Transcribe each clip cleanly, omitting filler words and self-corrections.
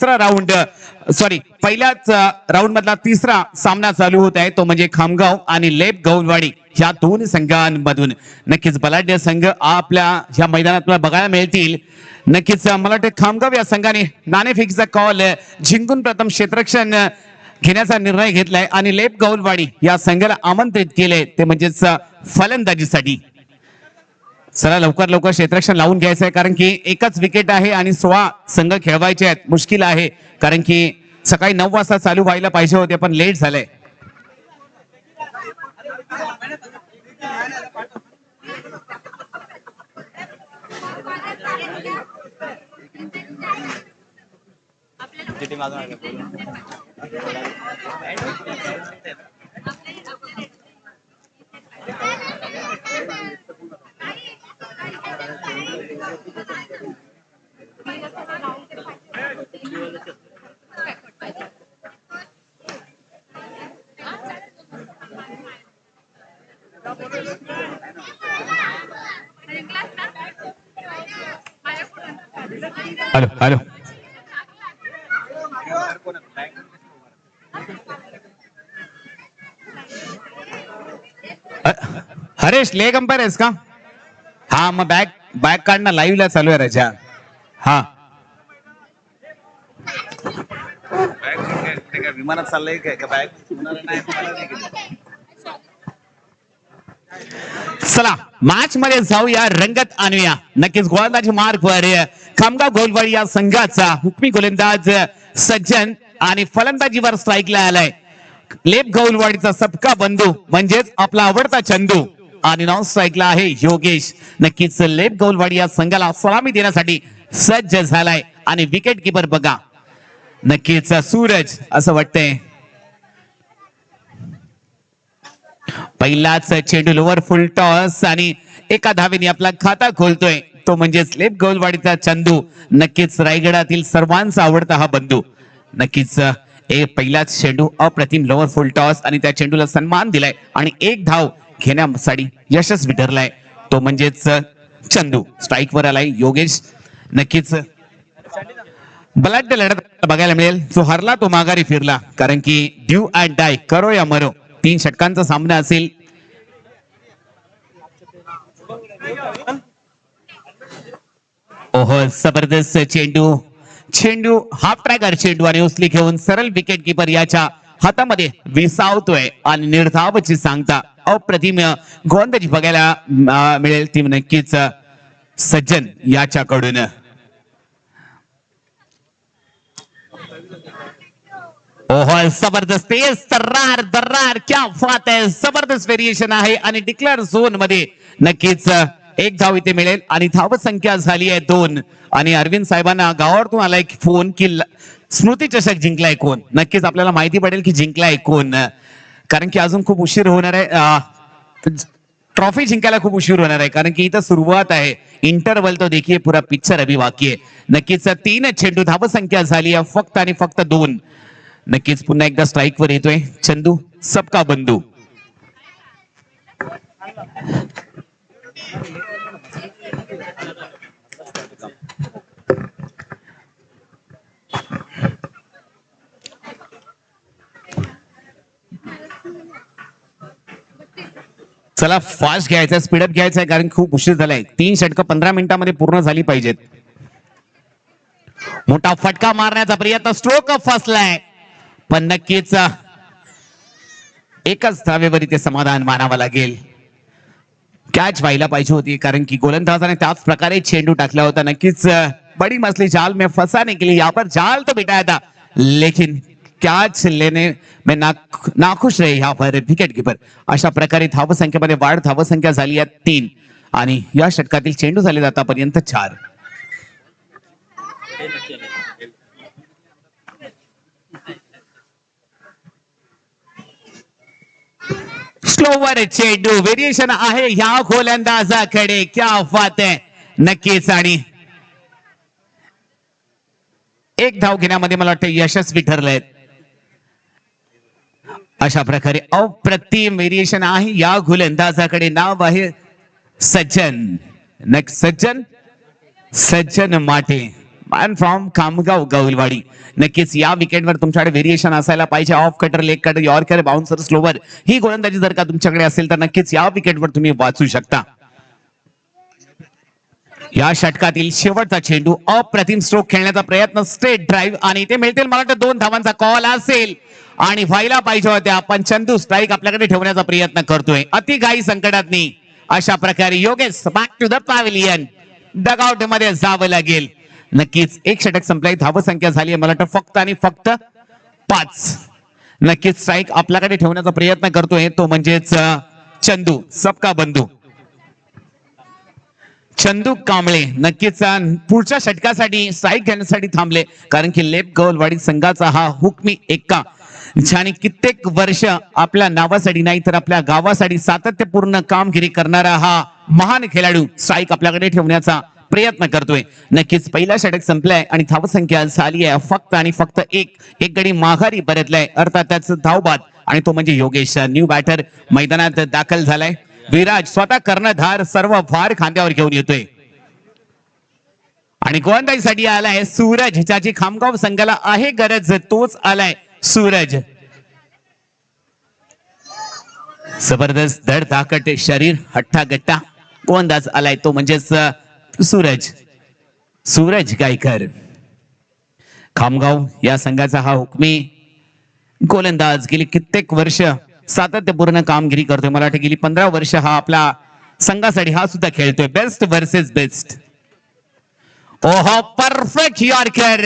तिसरा राऊंड पहिल्याच राऊंड मधला तिसरा सामना चालू होत आहे तो म्हणजे खामगाव आणि लेप गौलवाडी या दोन संघांमधून नक्कीच बलाढ्य संघ आपल्या ह्या मैदानात बघायला मिळतील. नक्कीच मला वाटतं खामगाव या संघाने नाणेफेकीचा कॉल जिंकून प्रथम क्षेत्ररक्षण घेण्याचा निर्णय घेतलाय आणि लेप गौलवाडी या संघाला आमंत्रित केले ते म्हणजेच फलंदाजीसाठी. चला लवकर क्षेत्ररक्षण लावून घ्यायचं आहे कारण की एकच विकेट आहे आणि 16 संघ खेळवायचे आहेत. मुश्किल आहे कारण की सकाळी 9 वाजता चालू व्हायला पाहिजे होते पण लेट झालंय. हॅलो हरेश लेग अंपायर आहेस का? हा मग बॅक काढणं लाईव्ह ला चालू आहे राजा. हा विमानात चाललंय का बॅग? चला मॅच मध्ये जाऊया, रंगत आणूया. नक्कीच गोलंदाजी मार्ग वर खामगाव गौलवाडी या संघाचा हुकमी गोलंदाज सज्जन आणि फलंदाजीवर स्ट्राईकला आलाय लेप गौलवाडीचा सबका बंधू म्हणजेच आपला आवडता चंदू आणि नॉन स्ट्राईकला आहे योगेश. नक्कीच लेप गौलवाडी या संघाला सलामी देण्यासाठी सज्ज झालाय आणि विकेट किपर बघा नक्कीच सूरज असं वाटतंय. पहिलाच चेंडू लोवर फुल टॉस आणि एका धावेने आपला खाता खोलतोय तो म्हणजेच लेप गौलवाडीचा चंदू. नक्कीच रायगडातील सर्वांचा आवडता हा बंधू. नक्कीच पहिलाच चेंडू अप्रतिम लोवर फुल टॉस आणि त्या चेंडूला सन्मान दिलाय आणि एक धाव घेण्यासाठी यशस्वी ठरलाय तो म्हणजेच चंदू. स्ट्राईक वर आलाय योगेश. नक्कीच बलाढ्य लढत बघायला मिळेल. जो हरला तो माघारी फिरला कारण की ड्यू अँड डाय करो या मरो 3 षटकांचा सामना असेल. ओहो जबरदस्त चेंडू हाफ ट्रॅकर चेंडू आणि उचली घेऊन सरळ विकेट किपर याच्या हातामध्ये विसावतोय आणि निर्धावची सांगता अप्रतिम गोलंदाजी बघायला मिळेल ती नक्कीच सज्जन याच्याकडून. ओहो जबरदस्त दर्रार क्या बात आहे. जबरदस्त व्हेरिएशन आहे आणि डिक्लेअर झोन मध्ये नक्कीच एक धाव इथे मिळेल आणि धाव संख्या झाली आहे 2 आणि अरविंद साहेबांना गावावरतून आलाय फोन की स्मृती चषक जिंकलाय कोण. नक्कीच आपल्याला माहिती पडेल की जिंकलाय कोण कारण की अजून खूप उशीर होणार आहे. ट्रॉफी जिंकायला खूप उशीर होणार आहे कारण की इथं सुरुवात आहे. इंटरवल तो देखीए पुरा पिक्चर अभी बाकी आहे. नक्कीच 3 चेंडू धाव संख्या झाली आहे फक्त आणि फक्त 2. नक्कीच पुन्हा एकदा स्ट्राईक वर येतोय चंदू सबका बंधू. चला फास्ट घ्यायचं स्पीडअप घ्यायचं आहे कारण खूप उशीर झालाय. 3 षटकं 15 मिनिटांमध्ये पूर्ण झाली पाहिजेत. मोठा फटका मारण्याचा प्रयत्न स्ट्रोक फसलाय पण नक्कीच एकच धावेवर इथे समाधान मानावं लागेल. कॅच व्हायला पाहिजे होती कारण की गोलंदाजाने त्याच प्रकारे चेंडू टाकला होता. नक्कीच बड़ी मछली जाल में फंसाने के लिए यहाँ पर जाल तो बिठाया था लेकिन कॅच लेने में नाखुश रहे यहाँ पर विकेट कीपर. अशा प्रकारे धाव संख्येमध्ये वाढ धाव संख्या झाली आहे 3 आणि या षटकातील चेंडू झाले आतापर्यंत 4. स्लोवर चेंडू व्हेरिएशन आहे ह्या गोलंदाजाकडे क्या बात आहे. नक्कीच आणि एक धाव घेण्यामध्ये मला वाटतं यशस्वी ठरले. अशा प्रकारे अप्रतिम व्हेरिएशन आहे या गोलंदाजाकडे. नाव आहे सज्जन सज्जन माटे. Man from Khamgaon Gaulwadi. नक्कीच या विकेटवर तुमच्याकडे व्हेरिएशन असायला पाहिजे. Off cutter, leg cutter, yorker, bouncer, slower ही गोलंदाजी जर का तुमच्याकडे असेल तर नक्कीच या विकेटवर तुम्ही वाचू शकता. या षटकातील शेवटचा चेंडू, अप्रतिम स्ट्रोक खेळण्याचा प्रयत्न, स्ट्रेट ड्राईव्ह आणि इथे मिळतील मला वाटतं 2 धावांचा कॉल असेल आणि व्हायला पाहिजे होत्या, पण चंदू स्ट्राईक आपल्याकडे ठेवण्याचा प्रयत्न करतोय अति घाई संकटातनी. अशा प्रकारे Yogesh back to the pavilion, dugout मध्ये जावं लागेल. नक्कीच एक षटक संपलाय, धावसंख्या झाली आहे मला वाटतं फक्त आणि फक्त 5. नक्कीच स्ट्राईक आपल्याकडे ठेवण्याचा प्रयत्न करतोय तो म्हणजेच चंदू, सबका बंधू चंदू कांबळे. नक्कीच पुढच्या षटकासाठी स्ट्राईक घेण्यासाठी थांबले, कारण की लेप गौलवाडी संघाचा हा हुकमी एक्का ज्याने कित्येक वर्ष आपल्या नावासाठी नाही तर आपल्या गावासाठी सातत्यपूर्ण कामगिरी करणारा हा महान खेळाडू स्ट्राईक आपल्याकडे ठेवण्याचा प्रयत्न करतोय. नक्कीच पहिला षटक संपलाय आणि धावसंख्या झाली आहे फक्त आणि फक्त एक गडी माघारी परतलाय, अर्थात त्याचं धावबाद आणि तो म्हणजे योगेश. न्यू बॅटर मैदानात दाखल झालाय. विराज स्वतः कर्णधार सर्व भार खांद्यावर घेऊन येतोय आणि गोलंदाजीसाठी आलाय सूरज, ज्याची खामगाव संघाला आहे गरज, तोच आलाय सूरज. जबरदस्त धड धाकट शरीर, हट्टा गट्टा गोलंदाज आलाय तो म्हणजेच सूरज गायकर. खामगाव या संघाचा हा हुकमी गोलंदाज गेली कित्येक वर्ष सातत्यपूर्ण कामगिरी करतोय. मला वाटतं गेली 15 वर्ष हा आपल्या संघासाठी हा सुद्धा खेळतोय. Best versus best. ओहो परफेक्ट यॉर्कर.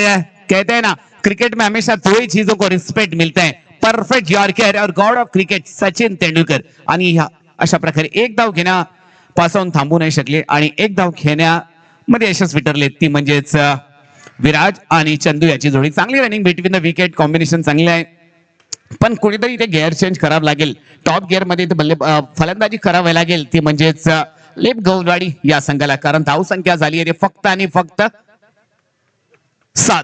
कहते हैं ना क्रिकेट में हमेशा 2 ही चीजों को रिस्पेक्ट मिलता है, परफेक्ट यॉर्कर और God of cricket Sachin Tendulkar. आणि अशा प्रकारे एक धाव घेण्यापासून थांबू नाही शकले आणि एक धाव घेण्यामध्ये यशस्वी ठरले, ती म्हणजेच विराज आणि चंदू याची जोडी. चांगली running between the wicket, combination चांगले आहे, पण कुठेतरी ते गिअर चेंज करावं लागेल. टॉप गिअर मध्ये फलंदाजी करावी लागेल, ती म्हणजेच लेप गौलवाडी या संघाला, कारण धावसंख्या झाली आहे फक्त आणि फक्त 6.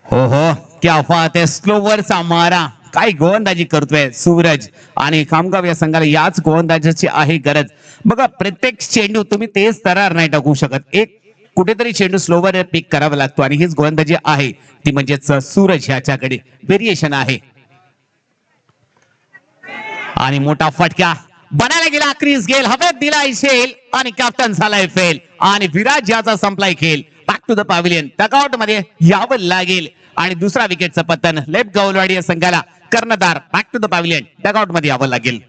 हो हो क्या बात आहे. स्लोवरचा मारा, काय गोलंदाजी करतोय सूरज आणि खामगाव या संघाला याच गोलंदाजीची आहे गरज. बघा प्रत्येक चेंडू तुम्ही तेच तरार नाही टाकू शकत, एक कुठेतरी चेंडू स्लोवर पिक करावा लागतो आणि हीच गोलंदाजी आहे ती म्हणजेच सूरज याच्याकडे व्हेरिएशन आहे. आणि मोठा फटका बनायला गेला, क्रीज गेल, हवेत दिलाय शेल आणि कॅप्टन झालाय फेल आणि विराज याचा संपलाय खेळ. Back to the pavilion, dugout मध्ये यावं लागेल आणि दुसरा विकेटचं पतन लेप गौलवाडी या संघाला. कर्णधार back to the pavilion, dugout मध्ये यावं लागेल.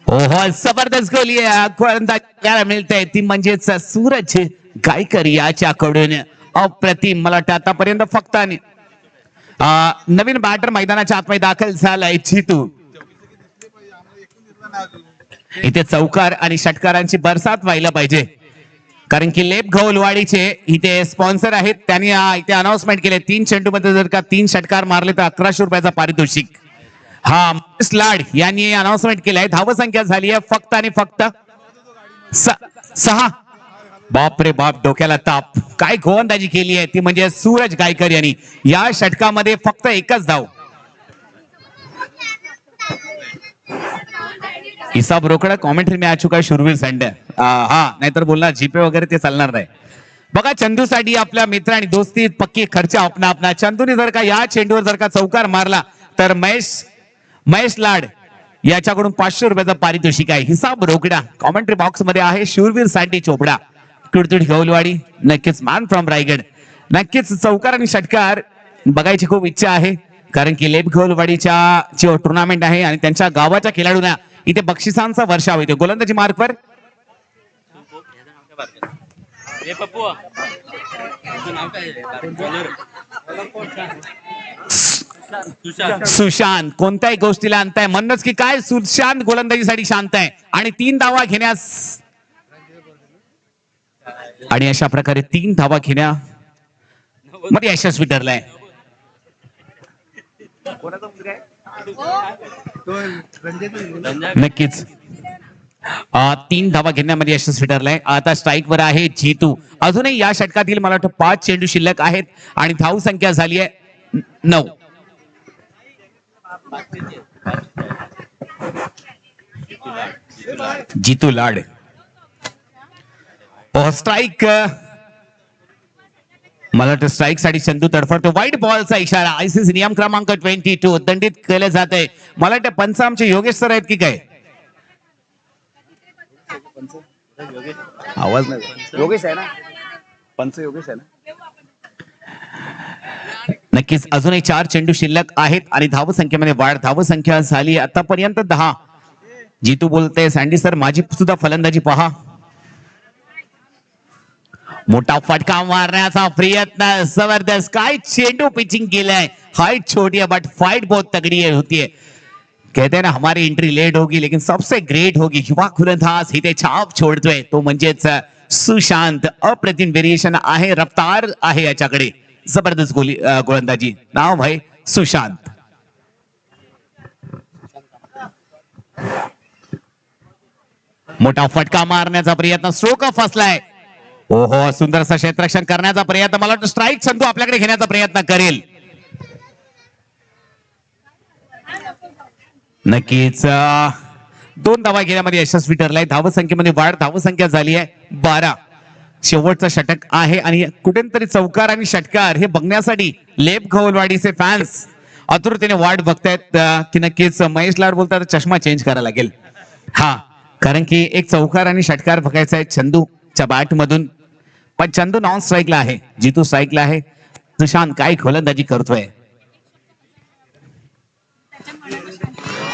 ओहो जबरदस्त गोली मिळते, ती म्हणजेच सूरज गायकर याच्याकडून. अप्रतिम. मला वाटतं आतापर्यंत फक्त नवीन बॅटर मैदानाच्या आतमध्ये दाखल झालाय चितू. इथे चौकार आणि षटकारांची बरसात व्हायला पाहिजे, कारण की लेप गौलवाडीचे इथे स्पॉन्सर आहेत. त्यांनी इथे अनाउन्समेंट केले 3 चेंडू मध्ये जर का 3 षटकार मारले तर 1100 रुपयाचा पारितोषिक. हा महेश लाड यांनी अनाउन्समेंट केलंय. धावसंख्या झाली आहे फक्त आणि फक्त 6. बाप रे बाप, डोक्याला ताप. काय गोलंदाजी केली आहे ती म्हणजे सूरज गायकर यांनी. या षटकामध्ये फक्त एकच धाव. हिसाब रोकडा कॉमेंट्री में आ चुका है शुरवीर संडे. हा नाहीतर बोलणार जीपे वगैरे ते चालणार नाही. बघा चंदूसाठी आपल्या मित्र आणि दोस्ती पक्की खर्च अपना अपना. चंदूने जर का या चेंडूवर जर का चौकार मारला तर महेश लाड याच्याकडून 500 रुपयाचा पारितोषिक आहे. हिसाब रोकडा कॉमेंट्री बॉक्स मध्ये आहे. शूरवीर साठी चोपडा, तुडतुड गौलवाडी. नक्कीच मॅन फ्रॉम रायगड. नक्कीच चौकार आणि षटकार बघायची खूप इच्छा आहे, कारण की लेप गौलवाडीच्या टुर्नामेंट आहे आणि त्यांच्या गावाच्या खेळाडूंना इथे बक्षिसांचा वर्षाव येतो. गोलंदाजी मार्कवर सुशांत. कोणत्याही गोष्टीला आणताय म्हणूनच की काय सुशांत गोलंदाजीसाठी शांत आहे आणि 3 धावा घेण्यास आणि अशा प्रकारे 3 धावा घेण्यामध्ये यशस्वी ठरलाय. नक्कीच 3 धावा घेण्यामध्ये यशस्वी ठरलाय. आता स्ट्राईक वर आहे जीतू. अजूनही या षटकातील मला वाटतं 5 चेंडू शिल्लक आहेत आणि धाव संख्या झाली आहे 9. जीतू लाड स्ट्राईक. मला वाटतं स्ट्राईक साठी चंदू तडफडतो. व्हाईट बॉलचा इशारा. आयसीसी नियम क्रमांक 22 दंडित केलं जात आहे. मला वाटतं पंच आमचे योगेश सर आहेत की काय? आवाज नाही. योगेश आहे ना? पंच योगेश आहे ना? नक्कीच अजूनही 4 चेंडू शिल्लक आहेत आणि धाव संख्येमध्ये वाढ. धाव संख्या झाली आतापर्यंत 10. जीतू बोलते सँडी सर माझी सुद्धा फलंदाजी पहा. मोठा फटका मारण्याचा प्रयत्न. जबरदस्त काय चेंडू पिचिंग केलाय. हाइट छोटी है बट फाइट बहुत तगड़ी होती है. कहते हैं ना हमारी एंट्री लेट होगी लेकिन सबसे ग्रेट होगी. युवा गोलंदाज इथे छाप छोडतोय तो म्हणजेच सुशांत. अप्रतिम व्हेरिएशन आहे. रफ्तार आहे याच्याकडे. जबरदस्त गोलंदाजी. नाव भाई सुशांत. मोठा फटका मारण्याचा प्रयत्न. स्ट्रोक फसलाय. ओहो सुंदरसा क्षेत्ररक्षण करण्याचा प्रयत्न. मला वाटतं स्ट्राईक संधू आपल्याकडे घेण्याचा प्रयत्न करेल. नक्कीच 2 धावा घेण्यामध्ये यशस्वी ठरलाय. धाव संख्येमध्ये वाढ. धाव संख्या झाली आहे 12. शेवटचा षटक आहे आणि कुठेतरी चौकार आणि षटकार हे बघण्यासाठी लेप खवलवाडीचे फॅन्स आतुरतेने वाट बघतायत की नक्कीच महेश लाड बोलतात चष्मा चेंज करायला लागेल. हा कारण की एक चौकार आणि षटकार बघायचा आहे चंदूच्या बॅट मधून. पण चंदू नॉन स्ट्राईकला आहे. जीतू स्ट्राईकला आहे. सुशांत काय गोलंदाजी करतोय.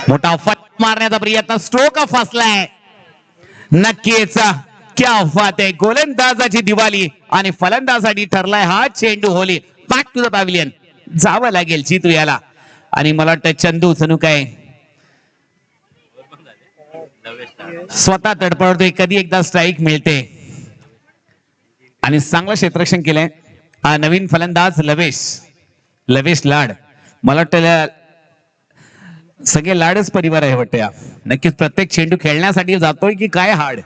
मोठा फटका मारण्याचा प्रयत्न. स्ट्रोक फसलाय. नक्कीच क्या बात आहे. गोलंदाजाची दिवाळी आणि फलंदाजासाठी ठरलाय हा चेंडू. Holi back to the pavilion. जावं लागेल जीतू याला. आणि मला वाटतं चंदू सनू काय स्वतः तडपडतोय. कधी एकदा स्ट्राईक मिळते आणि चांगलं क्षेत्ररक्षण केलंय. नवीन फलंदाज लवेश लाड. मला वाटतं सगळे लाडच परिवार आहे वाटतं. नक्कीच प्रत्येक चेंडू खेळण्यासाठी जातोय की काय हाड.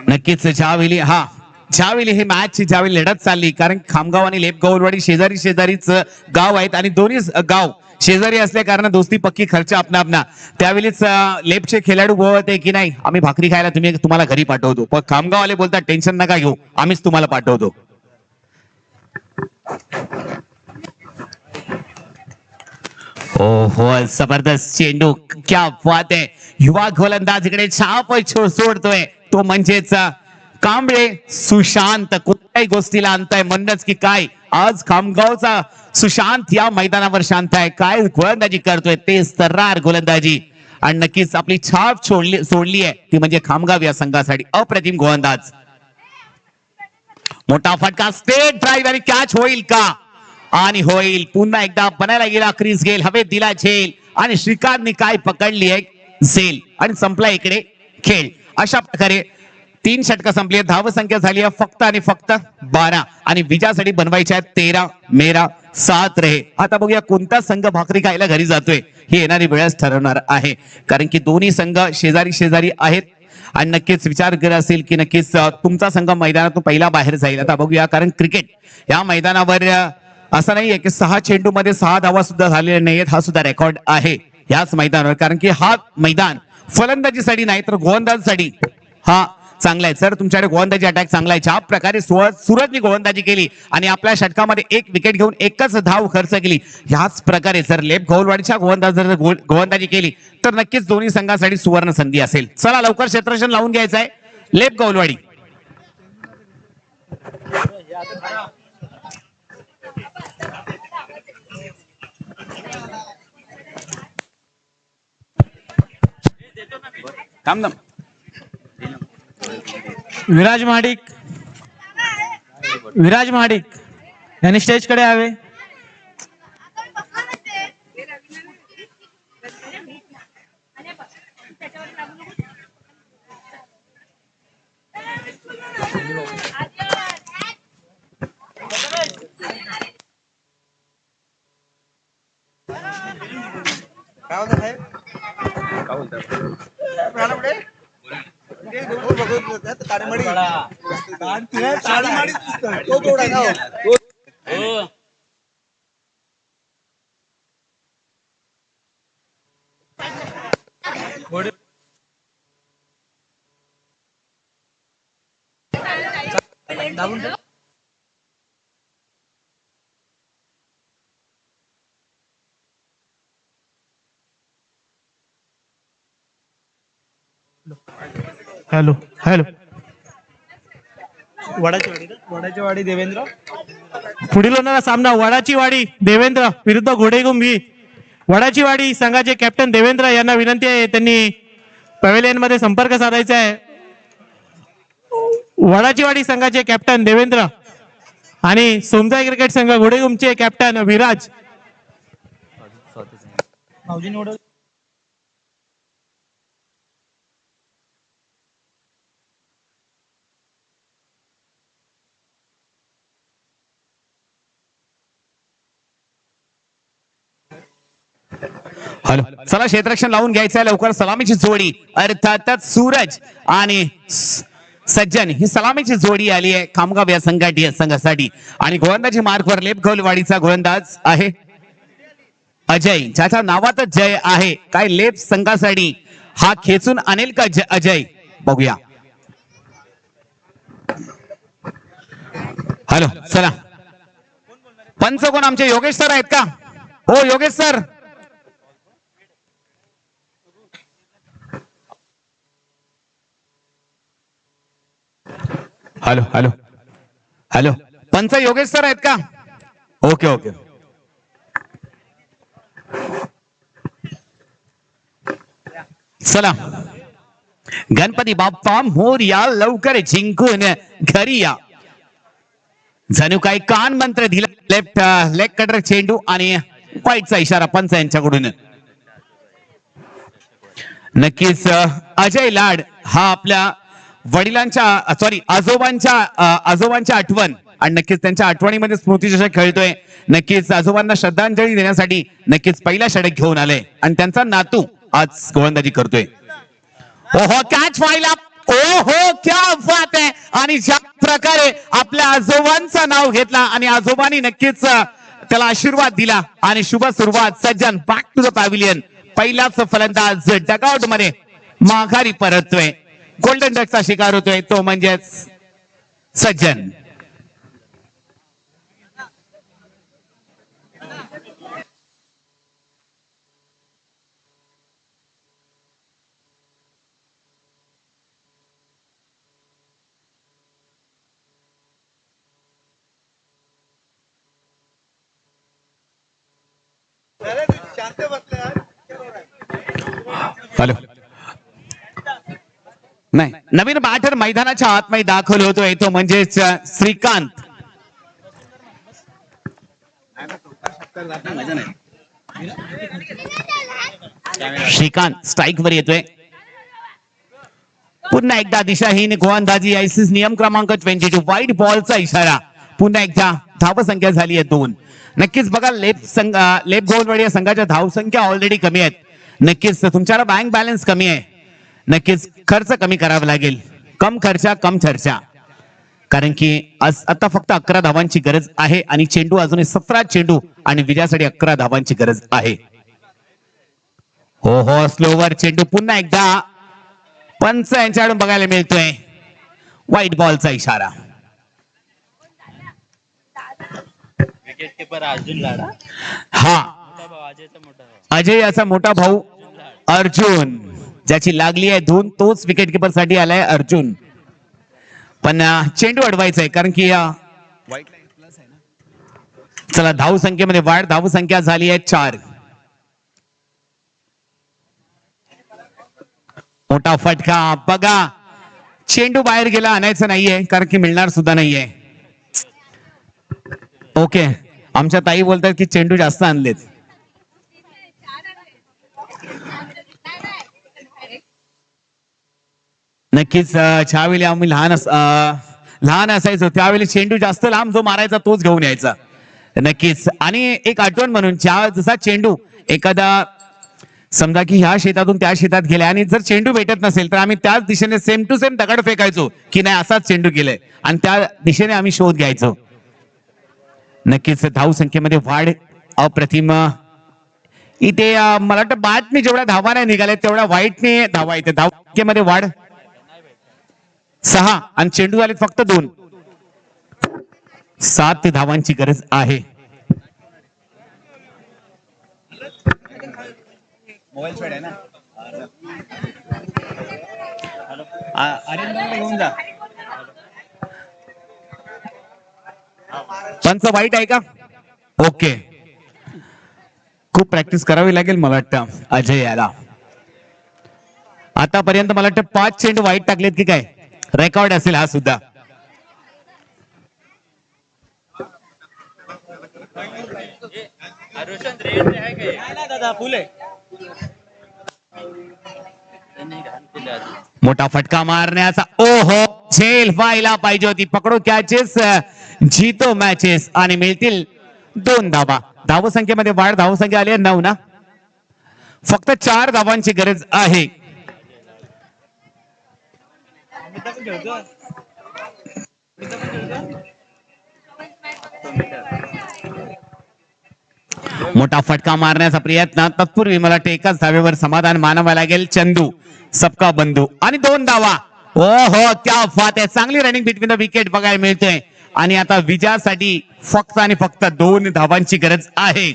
नक्कीच ज्यावेळी हे मॅच ज्यावेळी लढत चालली कारण खामगाव आणि लेपगावलवाडी शेजारीच गाव आहेत आणि दोन्ही गाव शेजारी असल्या कारण दोस्ती पक्की खर्च आपणा. त्यावेळीच लेपचे खेळाडू बोलते की नाही आम्ही भाकरी खायला तुम्हाला घरी पाठवतो. पण खामगाववाले बोलतात टेन्शन नका घेऊ आम्हीच तुम्हाला पाठवतो. ओहो जबरदस्त चेंडू. क्या बात आहे. युवा गोलंदाज इकडे छाप सोडतोय तो म्हणजेच कांबळे सुशांत. कोणत्याही गोष्टीला आणताय म्हणणंच की काय आज खामगावचा सुशांत या मैदानावर शांत आहे. काय गोलंदाजी करतोय ते सर्रार गोलंदाजी आणि नक्कीच आपली छाप सोडली आहे ती म्हणजे खामगाव या संघासाठी. अप्रतिम गोलंदाज. मोठा फटका. स्टेट ड्राईव्ह आणि कॅच होईल का? आणि होईल. पुन्हा एकदा बनायला गेला क्रिस गेल. हवेत दिला झेल आणि श्रीकांतने काय पकडली आहे झेल आणि संपला इकडे खेळ. अशा प्रकारे 3 षटकं संपली. धाव संख्या झाली आहे फक्त आणि फक्त 12 आणि विजयासाठी बनवायच्या आहेत 13 मेरा 7 रहे. आता बघूया कोणता संघ भाकरी खायला घरी जातोय हे येणारी वेळच ठरवणार आहे कारण की दोन्ही संघ शेजारी आहेत आणि नक्कीच विचार करत असेल की नक्कीच तुमचा संघ मैदानातून पहिला बाहेर जाईल. आता बघूया कारण क्रिकेट या मैदानावर असं नाहीये की 6 चेंडू मध्ये 6 धावा सुद्धा झालेल्या नाहीयेत. हा सुद्धा रेकॉर्ड आहे याच मैदानावर कारण की हा मैदान फलंदाजीसाठी नाही तर गोलंदाजीसाठी हा चांगला आहे. सर तुमच्याकडे गोलंदाजी अटॅक चांगला आहे. ज्या प्रकारे सूरजने गोलंदाजी केली आणि आपल्या षटकामध्ये 1 विकेट घेऊन 1च धाव खर्च केली ह्याच प्रकारे जर लेप गौलवाडीच्या गोलंदाजी केली तर नक्कीच दोन्ही संघांसाठी सुवर्ण संधी असेल. चला लवकर क्षेत्ररक्षण लावून घ्यायचं आहे लेप गौलवाडी. विराज महाडिक यांनी स्टेज कडे यावे. Hello hello. वडाची वाडी देवेंद्र. पुढील होणारा सामना वडाची वाडी देवेंद्र विरुद्ध घोडेगुंभी. वडाची वाडी संघाचे कॅप्टन देवेंद्र यांना विनंती आहे, त्यांनी पॅव्हेलियन मध्ये संपर्क साधायचा आहे. वडाची वाडी संघाचे कॅप्टन देवेंद्र आणि सोमजाई क्रिकेट संघ घोडेगुमचे कॅप्टन विराज. हॅलो, चला क्षेत्ररक्षण लावून घ्यायचंय लवकर. सलामीची जोडी अर्थातच सूरज आणि सज्जन ही सलामीची जोडी आली आहे खामगाव या संघासाठी. आणि गोलंदाजी मार्कवर लेपगौलवाडीचा गोलंदाज आहे अजय, ज्याच्या नावातच जय आहे. काय लेप संघासाठी हा खेचून आणेल का अजय? बघूया. हॅलो, चला. पंच कोण आमचे योगेश सर आहेत का? हो Yogesh sir. Hello hello hello, पंच योगेश सर आहेत का? Okay okay. चला, गणपती बाप्पा मोरया, लवकर जिंकून घरी या. जणू काही कान मंत्र दिला. लेग कटर चेंडू आणि वाईटचा इशारा पंच यांच्याकडून. नक्कीच अजय लाड हा आपल्या वडिलांच्या आजोबांच्या आठवण आणि नक्कीच त्यांच्या आठवणीमध्ये स्मृतिचषक खेळतोय. नक्कीच आजोबांना श्रद्धांजली देण्यासाठी नक्कीच पहिला षटक घेऊन आले आणि त्यांचा नातू आज गोलंदाजी करतोय. ओहो, कॅच व्हायला. ओहो, क्या बात आहे. आणि ज्या प्रकारे आपल्या आजोबांचं नाव घेतला आणि आजोबांनी नक्कीच त्याला आशीर्वाद दिला आणि शुभ सुरुवात. सज्जन बॅक टू द पॅव्हिलियन. पहिलाच फलंदाज डगआउट मध्ये माघारी परततोय. गोल्डन डकचा शिकार होतोय तो म्हणजेच सज्जन. हॅलो, नाही, नवीन बॅटर मैदानाच्या आतमध्ये दाखल होतोय तो म्हणजेच श्रीकांत. श्रीकांत स्ट्राईक वर येतोय. पुन्हा एकदा दिशाहीन गोलंदाजी. आयसीसी नियम क्रमांक 22 व्हाईट बॉलचा इशारा. पुन्हा एकदा धावसंख्या झाली आहे 2. नक्कीच बघा, लेप गोलवाडी या संघाच्या धावसंख्या ऑलरेडी कमी आहेत. नक्कीच तुमच्याला बँक बॅलन्स कमी आहे. नक्कीच खर्च कमी करावा लागेल. कम खर्चा कम चर्चा. कारण की आता फक्त 11 धावांची गरज आहे आणि चेंडू अजूनही 17 चेंडू आणि विजयासाठी 11 धावांची गरज आहे. हो हो, स्लोवर चेंडू. पुन्हा एकदा पंच यांच्याकडून बघायला मिळतोय व्हाईट बॉलचा इशारा. विकेट कीपर अर्जुन लाडा. हा, अजय याचा मोठा भाऊ अर्जुन, ज्याची लागली आहे धून, तोच विकेट कीपर साठी आलाय अर्जुन. पण चेंडू अडवायचा आहे कारण की चला, धाव संख्येमध्ये वाढ. धाव संख्या झाली आहे 4. मोठा फटका. बघा, चेंडू बाहेर गेला, आणायचं नाहीये कारण की मिळणार सुद्धा नाहीये. ओके, आमच्या ताई बोलतात की चेंडू जास्त आणलेत. नक्कीच ज्यावेळी आम्ही लहान असायचो त्यावेळी चेंडू जास्त लांब जो मारायचा तोच घेऊन यायचा. नक्कीच. आणि एक आठवण म्हणून जसा चेंडू एखादा समजा की ह्या शेतातून त्या शेतात गेल्या आणि जर चेंडू भेटत नसेल तर आम्ही त्याच दिशेने सेम टू सेम दगड फेकायचो की नाही असाच चेंडू गेलाय आणि त्या दिशेने आम्ही शोध घ्यायचो. नक्कीच धाव संख्येमध्ये वाढ अप्रतिम. इथे मला वाटतं बातमी जेवढ्या धावा नाही निघाल्या तेवढ्या वाईटने धावा येते. धाव संख्येमध्ये वाढ 6 आणि चेंडू झाले फक्त 2. 7 धावांची गरज आहे. मोबाईल स्पीड आहे ना. अरे घेऊन जा. पंच वाईट आहे का? ओके. खूप प्रॅक्टिस करावी लागेल मला वाटतं अजय याला. आतापर्यंत मला वाटतं 5 चेंडू वाईट टाकलेत की काय? रेकॉर्ड असेल हा सुद्धा. रोशन रेड आहे काय दादा? फुल आहे. मोठा फटका मारण्याचा ओहो झेल व्हायला पाहिजे होती. पकडो कॅचेस जीतो मॅचेस आणि मिळतील 2 धावा. धावसंख्येमध्ये वाढ. धावसंख्या आली आहे 9 ना. फक्त 4 धावांची गरज आहे. मोठा फटका मारण्याचा प्रयत्न. तत्पूर्वी मला वाटतं एकाच धावेवर समाधान मानावं लागेल. चंदू सबका बंधू आणि 2 धावा. ओ हो क्या बात आहे. चांगली रनिंग बिटवीन द विकेट बघायला मिळते आणि आता विजयासाठी फक्त आणि फक्त 2 धावांची गरज आहे.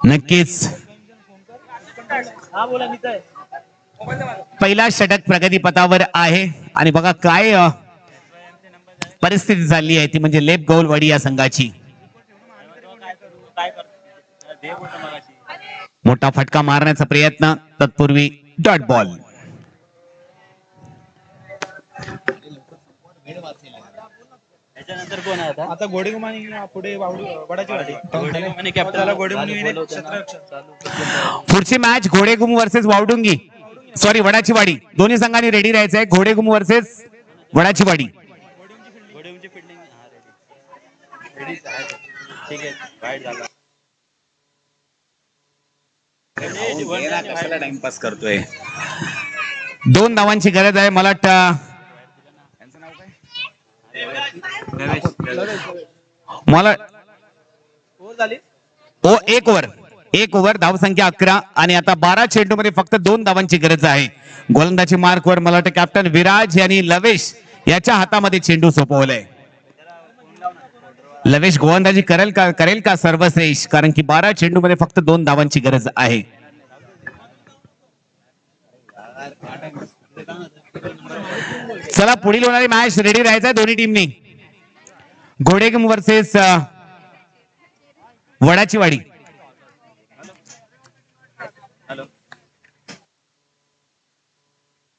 नक्कीच पहिला षटक प्रगतीपथावर आहे आणि बघा काय परिस्थिती झाली आहे ती म्हणजे लेप गौलवाडी या संघाची. मोठा फटका मारण्याचा प्रयत्न. तत्पूर्वी डॉट बॉल. त्याच्यानंतर कोण आहे आता? आता घोडेगुमानी पुढे वडाची वाडी. घोडेगुमानी कॅप्टन पुढची मॅच घोडेगुम वर्सेस वावडुंगी सॉरी वडाची वाडी. दोन्ही संघांनी रेडी राहायचं आहे. घोडेगुम वर्सेस वडाची वाडी. घोडेगुमची फिल्डिंग रेडी आहे. ठीक आहे. वाईट झाला. कशाला टाइमपास करतोय? 2 धावांची गरज आहे. मला वाटतं मला ओ 1 ओव्हर धावसंख्या 11 आणि आता 12 चेंडू मध्ये फक्त 2 धावांची गरज आहे. गोलंदाजी मार्कवर मला वाटतं कॅप्टन विराज यांनी लवेश याच्या हातामध्ये चेंडू सोपवलाय. लवेश गोलंदाजी करेल का सर्वश्रेष्ठ? कारण की 12 चेंडू मध्ये फक्त 2 धावांची गरज आहे. चला पुढील होणारी मॅच रेडी राहायचं आहे दोन्ही टीमनी. घोडेगम वर्सेस वडाची वाडी.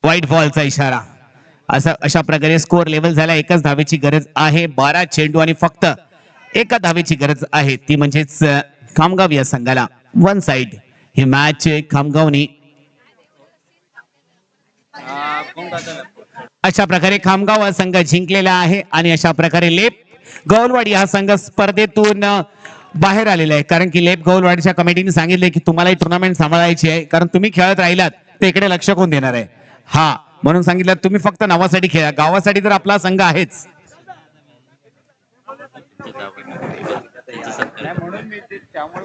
व्हाईट बॉलचा इशारा. अशा प्रकारे स्कोअर लेवल झाला. एकच धावेची गरज आहे. 12 चेंडू आणि फक्त 1 धावेची गरज आहे ती म्हणजेच खामगाव या संघाला. 1 साइड ही मॅच खामगावनी अशा प्रकारे खामगाव हा संघ जिंकलेला आहे आणि अशा प्रकारे लेप गौलवाडी हा संघ स्पर्धेतून बाहेर आलेला आहे. कारण की लेप गौलवाडीच्या कमिटीने सांगितले की तुम्हाला ही टुर्नामेंट सांभाळायची आहे कारण तुम्ही खेळत राहिलात तर इकडे लक्ष कोण देणार आहे. हा म्हणून सांगितलं तुम्ही फक्त नावासाठी खेळा. गावासाठी तर आपला संघ आहेच. म्हणून मी त्यामुळे